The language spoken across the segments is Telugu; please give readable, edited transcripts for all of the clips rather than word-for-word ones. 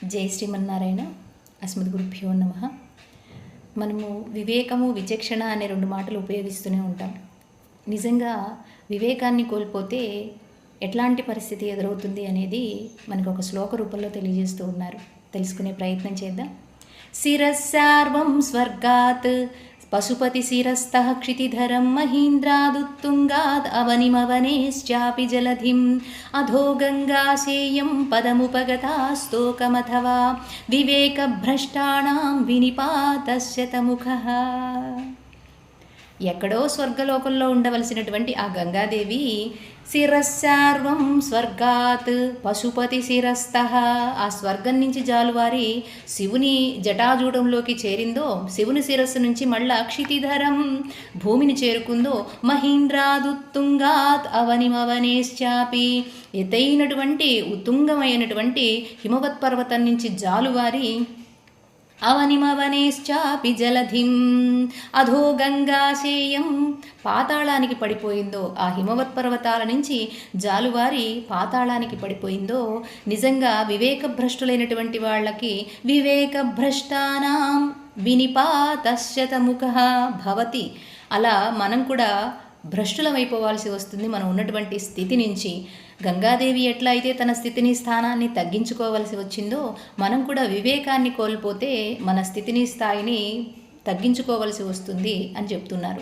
జై శ్రీమన్నారాయణ. అస్మద్గురుభ్యో నమః. మనము వివేకము విచక్షణ అనే రెండు మాటలు ఉపయోగిస్తూనే ఉంటాం. నిజంగా వివేకాన్ని కోల్పోతే ఎట్లాంటి పరిస్థితి ఎదురవుతుంది అనేది మనకు ఒక శ్లోక రూపంలో తెలియజేస్తూ ఉన్నారు. తెలుసుకునే ప్రయత్నం చేద్దాం. శిరస్సార్వం స్వర్గాత్ పశుపతి శిరస్థః క్షితిధరం మహీంద్రాదుత్తుంగాద్ అవనిమవనేశ్చాపి జలధిం అధో గంగాసేయం పదముపగతాస్తోకమథవా వివేకభ్రష్టానాం వినిపాతస్య తముఖః. ఎక్కడో స్వర్గలోకంలో ఉండవలసినటువంటి ఆ గంగాదేవి శిరస్సార్వం స్వర్గాత్ పశుపతి శిరస్థః, ఆ స్వర్గం నుంచి జాలువారి శివుని జటాజూడంలోకి చేరిందో, శివుని శిరస్సు నుంచి మళ్ళా క్షితిధరం భూమిని చేరుకుందో, మహీంద్రాదుత్తుంగాత్ అవనిమవనేశ్చాపి, ఎత్తైనటువంటి ఉత్తుంగమైనటువంటి హిమవత్ పర్వతం నుంచి జాలువారి అవనిమవనేశ్చాపి జలధిం అధో గంగాశేయం, పాతాళానికి పడిపోయిందో, ఆ హిమవత్ పర్వతాల నుంచి జాలువారి పాతాళానికి పడిపోయిందో. నిజంగా వివేకభ్రష్టులైనటువంటి వాళ్ళకి వివేకభ్రష్టానాం వినిపాతస్య తముఖః భవతి. అలా మనం కూడా భ్రష్టులమైపోవాల్సి వస్తుంది. మనం ఉన్నటువంటి స్థితి నుంచి గంగాదేవి ఎట్లా అయితే తన స్థితిని స్థానాన్ని తగ్గించుకోవలసి వచ్చిందో, మనం కూడా వివేకాన్ని కోల్పోతే మన స్థితిని స్థాయిని తగ్గించుకోవలసి వస్తుంది అని చెప్తున్నారు.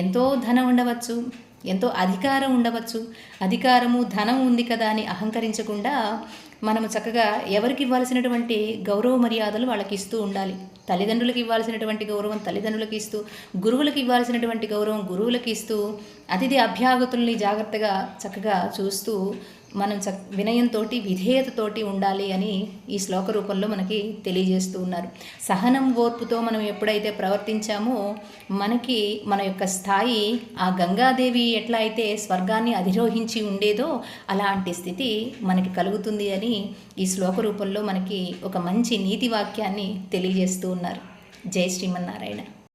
ఎంతో ధనం ఉండవచ్చు, ఎంతో అధికారం ఉండవచ్చు, అధికారము ధనం ఉంది కదా అని అహంకరించకుండా మనము చక్కగా ఎవరికి ఇవ్వాల్సినటువంటి గౌరవ మర్యాదలు వాళ్ళకి ఇస్తూ ఉండాలి. తల్లిదండ్రులకు ఇవ్వాల్సినటువంటి గౌరవం తల్లిదండ్రులకు ఇస్తూ, గురువులకు ఇవ్వాల్సినటువంటి గౌరవం గురువులకు ఇస్తూ, అతిథి అభ్యాగతుల్ని జాగ్రత్తగా చక్కగా చూస్తూ మనం వినయంతో విధేయతతోటి ఉండాలి అని ఈ శ్లోక రూపంలో మనకి తెలియజేస్తూ ఉన్నారు. సహనం ఓర్పుతో మనం ఎప్పుడైతే ప్రవర్తించామో మనకి మన యొక్క స్థాయి ఆ గంగాదేవి ఎట్లా అయితే స్వర్గాన్ని అధిరోహించి ఉండేదో అలాంటి స్థితి మనకి కలుగుతుంది అని ఈ శ్లోక రూపంలో మనకి ఒక మంచి నీతి వాక్యాన్ని తెలియజేస్తూ ఉన్నారు. జై శ్రీమన్నారాయణ.